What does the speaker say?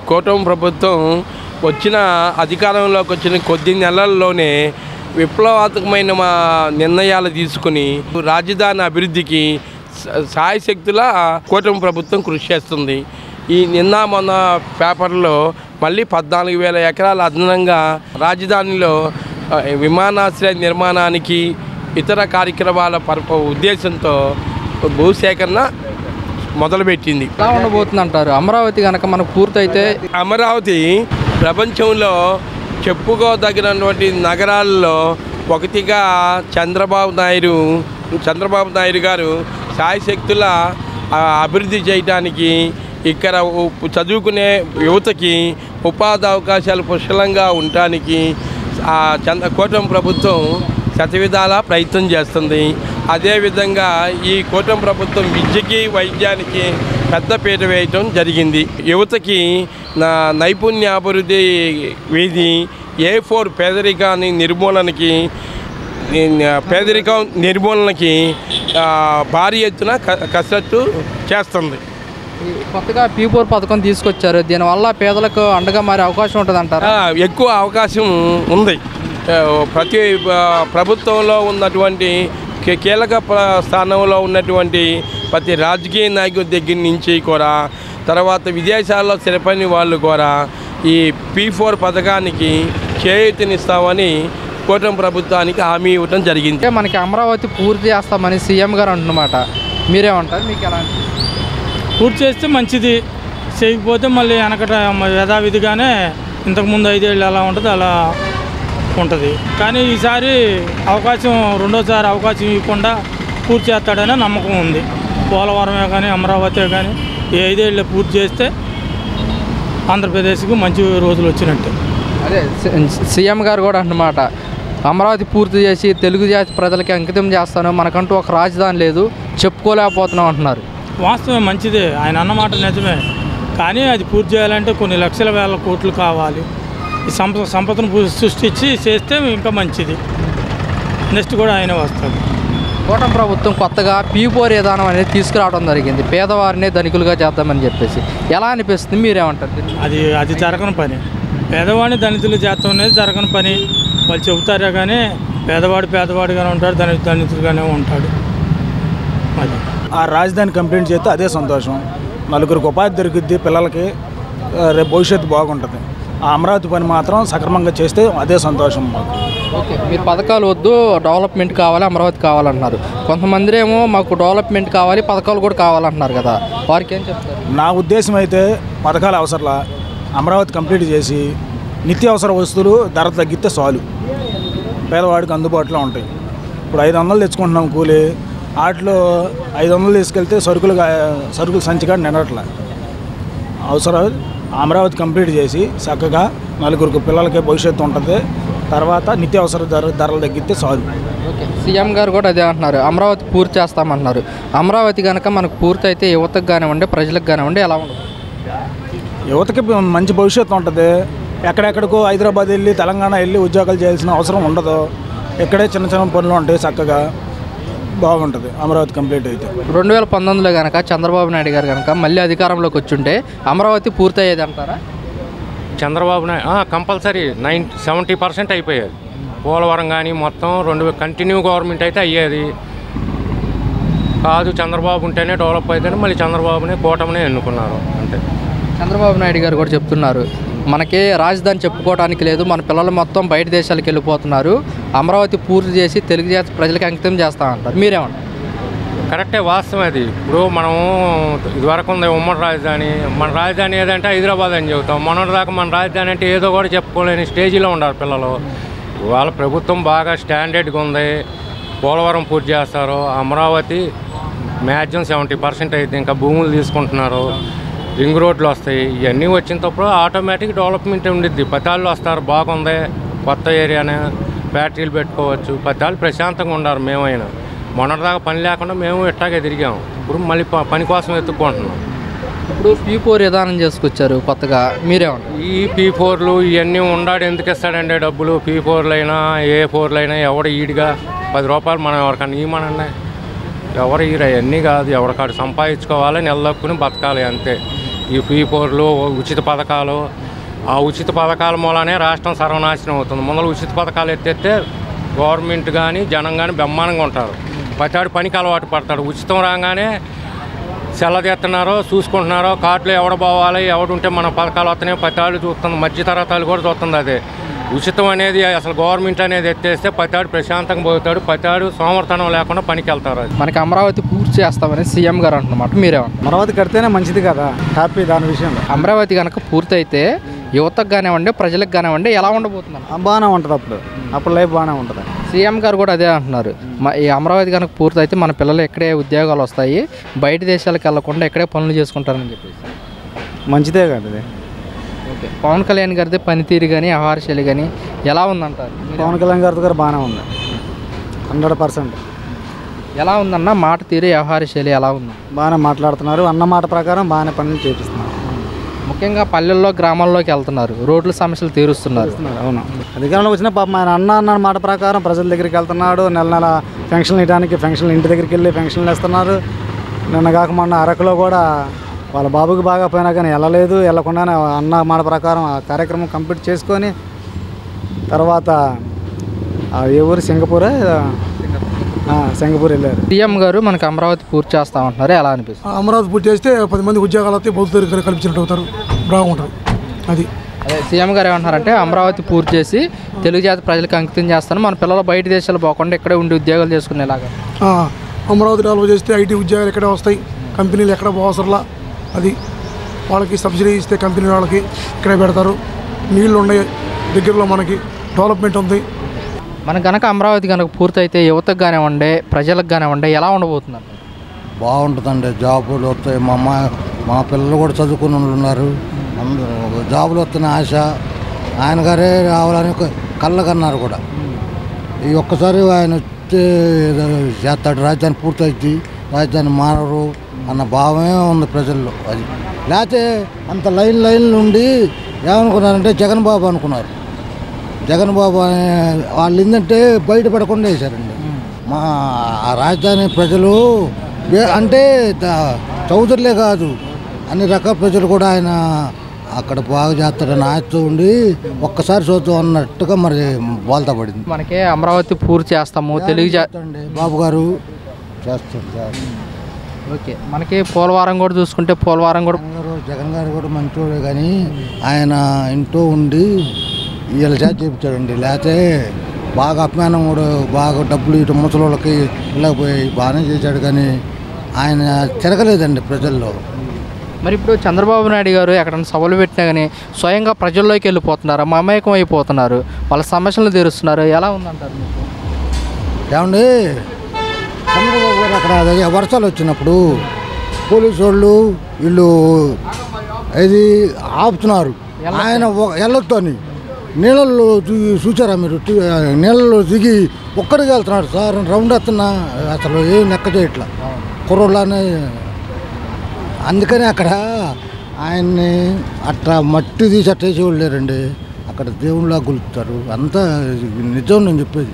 కూటమి ప్రభుత్వం వచ్చిన అధికారంలోకి వచ్చిన కొద్ది నెలల్లోనే విప్లవాత్మకమైన నిర్ణయాలు తీసుకుని రాజధాని అభివృద్ధికి సాయశక్తుల కూటమి ప్రభుత్వం కృషి చేస్తుంది. ఈ నిన్న మొన్న పేపర్లో మళ్ళీ 14,000 ఎకరాల అదనంగా రాజధానిలో విమానాశ్రయ నిర్మాణానికి ఇతర కార్యక్రమాల ఉద్దేశంతో భూసేకరణ మొదలుపెట్టింది. ఎలా ఉండబోతుంది అంటారు? అమరావతి కనుక మనకు పూర్తయితే అమరావతి ప్రపంచంలో చెప్పుకోదగినటువంటి నగరాల్లో ఒకటిగా చంద్రబాబు నాయుడు గారు శాయశక్తుల అభివృద్ధి చేయడానికి ఇక్కడ చదువుకునే యువతకి ఉపాధి అవకాశాలు పుష్కలంగా ఉండటానికి కూటమి ప్రభుత్వం శతవిధాల ప్రయత్నం చేస్తుంది. అదేవిధంగా ఈ కూటమి ప్రభుత్వం విద్యకి వైద్యానికి పెద్దపీట వేయటం జరిగింది. యువతకి నైపుణ్యాభివృద్ధి వీధి A4 పేదరికం నిర్మూలనకి భారీ ఎత్తున కసరత్తు చేస్తుంది. కొత్తగా P4 పథకం తీసుకొచ్చారు. దీనివల్ల పేదలకు అండగా మారే అవకాశం ఉంటుంది అంటారా? ఎక్కువ అవకాశం ఉంది. ప్రతి ప్రభుత్వంలో ఉన్నటువంటి కీలక స్థానంలో ఉన్నటువంటి ప్రతి రాజకీయ నాయకుడి దగ్గర నుంచి కూడా, తర్వాత విదేశాల్లో స్థిరపడిన వాళ్ళు కూడా ఈ P4 పథకానికి చేయూతనిస్తామని కూటమి ప్రభుత్వానికి హామీ ఇవ్వడం జరిగింది. మనకి అమరావతి పూర్తి చేస్తామని సీఎం గారు అంటున్నమాట. మీరేమంటారు? మీకు ఎలా పూర్తి చేస్తే మంచిది, చేయకపోతే మళ్ళీ వెనకట యథావిధిగానే ఇంతకుముందు 5 ఏళ్ళు ఎలా ఉంటుందో అలా ఉంటుంది. కానీ ఈసారి రెండోసారి అవకాశం ఇవ్వకుండా పూర్తి చేస్తాడనే నమ్మకం ఉంది. పోలవరమే కానీ అమరావతి కానీ ఈ 5 ఏళ్ళు పూర్తి చేస్తే ఆంధ్రప్రదేశ్కు మంచి రోజులు వచ్చినట్టే. అదే సీఎం గారు కూడా అన్నమాట, అమరావతి పూర్తి చేసి తెలుగు జాతి ప్రజలకి అంకితం చేస్తాను, మనకంటూ ఒక రాజధాని లేదు, చెప్పుకోలేకపోతున్నాం అంటున్నారు. వాస్తవమే, మంచిదే, ఆయన అన్నమాట నిజమే. కానీ అది పూర్తి చేయాలంటే కొన్ని లక్షల వేల కోట్లు కావాలి. ఈ సంపదను సృష్టించి చేస్తే ఇంకా మంచిది. నెక్స్ట్ కూడా ఆయన వస్తాడు. కూటమి ప్రభుత్వం కొత్తగా P4 విధానం అనేది తీసుకురావడం జరిగింది. పేదవారిని ధనికులుగా చేద్దామని చెప్పేసి ఎలా అనిపిస్తుంది? మీరేమంటారు? అది జరగని పని. పేదవాడిని దళితులు చేస్తాం అనేది జరగని పని. వాళ్ళు చెబుతారే కానీ పేదవాడిగానే ఉంటాడు, దళితులుగానే ఉంటాడు. అది ఆ రాజధాని కంప్లీట్ చేస్తే అదే సంతోషం. నలుగురికి ఉపాధి దొరికిద్ది, పిల్లలకి రేపు భవిష్యత్తు బాగుంటుంది. ఆ అమరావతి పని మాత్రం సక్రమంగా చేస్తే అదే సంతోషం మాకు. ఓకే, మీరు పథకాలు వద్దు, డెవలప్మెంట్ కావాలి, అమరావతి కావాలంటున్నారు. కొంతమంది ఏమో మాకు డెవలప్మెంట్ కావాలి, పథకాలు కూడా కావాలంటున్నారు కదా, వారికి ఏం చెప్తారు? నా ఉద్దేశం అయితే పథకాలు అవసరంలా, అమరావతి కంప్లీట్ చేసి నిత్యావసర వస్తువులు ధర తగ్గితే చాలు, పేదవాడికి అందుబాటులో ఉంటాయి. ఇప్పుడు 500 తెచ్చుకుంటున్నాం కూలి, వాటిలో 500 తీసుకెళ్తే సరుకులు సంచిగా నిండట్లే. అవసరం అమరావతి కంప్లీట్ చేసి చక్కగా నలుగురికి పిల్లలకి భవిష్యత్తు ఉంటుంది. తర్వాత నిత్యావసర ధరలు తగ్గితే చాలు. ఓకే, సీఎం గారు కూడా అదే అంటున్నారు, అమరావతి పూర్తి చేస్తామంటున్నారు. అమరావతి కనుక మనకు పూర్తి అయితే యువతకు కానివ్వండి, ప్రజలకు కానివ్వండి ఎలా ఉంటుంది? యువతకి మంచి భవిష్యత్తు ఉంటుంది. ఎక్కడెక్కడికో హైదరాబాద్ వెళ్ళి తెలంగాణ వెళ్ళి ఉద్యోగాలు చేయాల్సిన అవసరం ఉండదు. ఇక్కడే చిన్న చిన్న పనులు ఉంటాయి, చక్కగా బాగుంటుంది అమరావతి కంప్లీట్ అయితే. 2019లో కనుక చంద్రబాబు నాయుడు గారు కనుక మళ్ళీ అధికారంలోకి వచ్చుంటే అమరావతి పూర్తి అయ్యేది అంటారా? చంద్రబాబు నాయుడు కంపల్సరీ 70% అయిపోయేది. పోలవరం కానీ మొత్తం కంటిన్యూ గవర్నమెంట్ అయితే అయ్యేది కాదు. చంద్రబాబు ఉంటేనే డెవలప్ అయితేనే మళ్ళీ చంద్రబాబునే కూటమినే ఎన్నుకున్నారు అంతే. చంద్రబాబు నాయుడు గారు కూడా చెప్తున్నారు, మనకి రాజధాని చెప్పుకోవడానికి లేదు, మన పిల్లలు మొత్తం బయట దేశాలకు వెళ్ళిపోతున్నారు, అమరావతి పూర్తి చేసి తెలుగు జాతి ప్రజలకు అంకితం చేస్తామంటారు. మీరేమంటారు? కరెక్టే, వాస్తవం అది. ఇప్పుడు మనం ఇదివరకు ఉంది ఉమ్మడి రాజధాని, మన రాజధాని ఏదంటే హైదరాబాద్ అని చెబుతాం. మొన్నటిదాకా మన రాజధాని అంటే ఏదో కూడా చెప్పుకోలేని స్టేజీలో ఉన్నారు పిల్లలు. ఇవాళ ప్రభుత్వం బాగా స్టాండర్డ్గా ఉంది, పోలవరం పూర్తి చేస్తారు, అమరావతి మ్యాక్సిమం 70% అయితే ఇంకా భూములు తీసుకుంటున్నారు, రింగ్ రోడ్లు వస్తాయి. ఇవన్నీ వచ్చినప్పుడు ఆటోమేటిక్ డెవలప్మెంట్ ఉండిద్ది. పతాళ్ళు వస్తారు, బాగుంది, కొత్త ఏరియానే ఫ్యాక్టరీలు పెట్టుకోవచ్చు, పతాళ్ళు ప్రశాంతంగా ఉన్నారు. మేమైనా మొన్నటిదాకా పని లేకుండా మేము ఇట్టాగే తిరిగాము, ఇప్పుడు మళ్ళీ పని కోసం ఎత్తుక్కుంటున్నాం. ఇప్పుడు P4 విధానం చేసుకొచ్చారు కొత్తగా, మీరేమంటారు? ఈ P4లు ఇవన్నీ ఉండాడు ఎందుకు ఇస్తాడండి డబ్బులు? P4లు అయినా A4లు అయినా ఎవడు ఈడిగా 10 రూపాయలు మనం ఎవరికన్నా ఇవ్వమనండి, ఎవరు ఈరు అవన్నీ కాదు. ఎవరికాడు సంపాదించుకోవాలి, నెలదక్కుని బతకాలి అంతే. ఈ ఫ్రీ పోర్లు ఉచిత పథకాలు, ఆ ఉచిత పథకాల మూలనే రాష్ట్రం సర్వనాశనం అవుతుంది. ముందర ఉచిత పథకాలు ఎత్తేస్తే గవర్నమెంట్ కానీ జనం కానీ బ్రహ్మాండంగా ఉంటారు. ప్రతివాడు పనికి అలవాటు పడతాడు. ఉచితం రాగానే సెల్లదెత్తున్నారో చూసుకుంటున్నారో, కార్డులో ఎవడ పోవాలి, ఎవడుంటే మన పథకాలు వస్తున్నాయి ప్రతివాడు చూస్తుంది. మధ్య తరగతాలు కూడా చూస్తుంది. అదే ఉచితం అనేది అసలు గవర్నమెంట్ అనేది ఎత్తేస్తే ప్రతివాడు ప్రశాంతంగా పోతాడు. ప్రతివాడు సోమర్థనం లేకుండా పనికి వెళ్తారు. మనకి అమరావతి పూర్తి చేస్తామని సీఎం గారు అంటున్నమాట, మీరేమంటారు? అమరావతి కడితేనే మంచిది కదా, హ్యాపీ దాని విషయంలో. అమరావతి కనుక పూర్తయితే యువతకు కానివ్వండి, ప్రజలకు కానివ్వండి ఎలా ఉండబోతున్నారు? బాగానే ఉంటుంది. అప్పుడు లైఫ్ బాగానే ఉంటుంది. సీఎం గారు కూడా అదే అంటున్నారు. ఈ అమరావతి కనుక పూర్తయితే మన పిల్లలు ఇక్కడే ఉద్యోగాలు వస్తాయి, బయట దేశాలకు వెళ్లకుండా ఇక్కడే పనులు చేసుకుంటారని చెప్పేసి. మంచిదే కదా ఇది. ఓకే, పవన్ కళ్యాణ్ గారిది పనితీరు కానీ ఆహారశైలి కానీ ఎలా ఉందంటారు? పవన్ కళ్యాణ్ గారి దగ్గర బాగానే ఉంది, 100%. ఎలా ఉందన్న మాట తీరు, వ్యవహారశైలి ఎలా ఉంది? బాగానే మాట్లాడుతున్నారు. అన్న మాట ప్రకారం బాగానే పనులు చేపిస్తున్నారు. ముఖ్యంగా పల్లెల్లో గ్రామాల్లోకి వెళ్తున్నారు, రోడ్ల సమస్యలు తీరుస్తున్నారు. అవును, అధికారంలోకి వచ్చిన పాపం ఆయన అన్న మాట ప్రకారం ప్రజల దగ్గరికి వెళ్తున్నాడు. నెల ఫంక్షన్లు ఇవ్వడానికి ఫంక్షన్లు ఇంటి దగ్గరికి వెళ్ళి ఫంక్షన్లు వేస్తున్నారు. నిన్న కాక మొన్న అరకులో కూడా వాళ్ళ బాబుకి బాగా పోయినా కానీ వెళ్ళకుండానే అన్న మాట ప్రకారం ఆ కార్యక్రమం కంప్లీట్ చేసుకొని తర్వాత ఏ ఊరు సింగపూర్ వెళ్ళారు. సీఎం గారు మనకి అమరావతి పూర్తి చేస్తామంటున్నారు, ఎలా అనిపిస్తుంది? అమరావతి పూర్తి చేస్తే 10 మంది ఉద్యోగాలు అయితే బౌద్ధ కల్పించినట్టు అవుతారు, బాగుంటుంది. అది అదే సీఎం గారు ఏమంటున్నారంటే అమరావతి పూర్తి చేసి తెలుగు జాతి ప్రజలకు అంకితం చేస్తాను, మన పిల్లలు బయట దేశాలు పోకుండా ఇక్కడే ఉండి ఉద్యోగాలు చేసుకునేలాగా. అమరావతి డెవలప్ చేస్తే ఐటీ ఉద్యోగాలు ఎక్కడే వస్తాయి, కంపెనీలు ఎక్కడ అవసరంలా. అది వాళ్ళకి సబ్సిడీ ఇస్తే కంపెనీ వాళ్ళకి ఇక్కడే పెడతారు. నీళ్ళు ఉన్నాయి దగ్గరలో, మనకి డెవలప్మెంట్ ఉంది. మనకు కనుక అమరావతి కనుక పూర్తయితే యువతకు కానివ్వండి, ప్రజలకు కానివ్వండి ఎలా ఉండబోతున్నారు? బాగుంటుందండి. జాబులు వస్తాయి. మా పిల్లలు కూడా చదువుకుని ఉన్నారు. అందరూ జాబులు వస్తున్న ఆశ. ఆయన గారే రావాలని కళ్ళకన్నారు కూడా. ఈ ఒక్కసారి ఆయన వచ్చి చేస్తాడు, రాజధాని పూర్తయింది, రాజధాని మారరు అన్న భావమే ఉంది ప్రజల్లో. అది లేకపోతే అంత లైన్లు ఉండి ఏమనుకున్నారంటే జగన్ బాబు అనుకున్నారు. జగన్ బాబు వాళ్ళు ఏంటంటే బయటపడకుండా వేశారండి. మా ఆ రాజధాని ప్రజలు అంటే చౌదరులే కాదు, అన్ని రకాల ప్రజలు కూడా ఆయన అక్కడ బాగా చేస్తాడని ఆశతో ఉండి ఒక్కసారి చూద్దాం అన్నట్టుగా మరి బోల్తా పడింది. మనకి అమరావతి పూర్తి చేస్తాము తెలుగు బాబు గారు చేస్తారు. ఓకే, మనకి పోలవరం కూడా చూసుకుంటే పోలవరం కూడా జగన్ గారు కూడా మంచోడే, కానీ ఆయన ఇంట్లో ఉండి వీళ్ళ చేత చేపించాడండి. లేకపోతే బాగా అభిమానం కూడా, బాగా డబ్బులు ఇటు ముసలోళ్ళకి వెళ్ళకపోయి బాగానే చేశాడు, కానీ ఆయన తిరగలేదండి ప్రజల్లో. మరి ఇప్పుడు చంద్రబాబు నాయుడు గారు ఎక్కడైనా సభలు పెట్టినా కానీ స్వయంగా ప్రజల్లోకి వెళ్ళిపోతున్నారు, మమేకం అయిపోతున్నారు, వాళ్ళ సమస్యలు తీరుస్తున్నారు, ఎలా ఉందంటారు మీకు? ఏమండి, చంద్రబాబు గారు అక్కడ అదే వర్షాలు వచ్చినప్పుడు పోలీసు వాళ్ళు వీళ్ళు ఇది ఆపుతున్నారు. ఆయన వెళ్ళొద్దని నీళ్ళల్లో చూసారా మీరు? నీళ్ళలో దిగి ఒక్కడికి వెళ్తున్నాడు సార్, రౌండ్ వేస్తున్నా అసలు ఏం లెక్క చేయట్లా కుర్రోళ్ళని. అందుకని అక్కడ ఆయన్ని అట్లా మట్టి తీసి అట్టేసేవాళ్ళు లేరండి. అక్కడ దేవుళ్ళ గులుపుతారు. అంతా నిజం నేను చెప్పేది.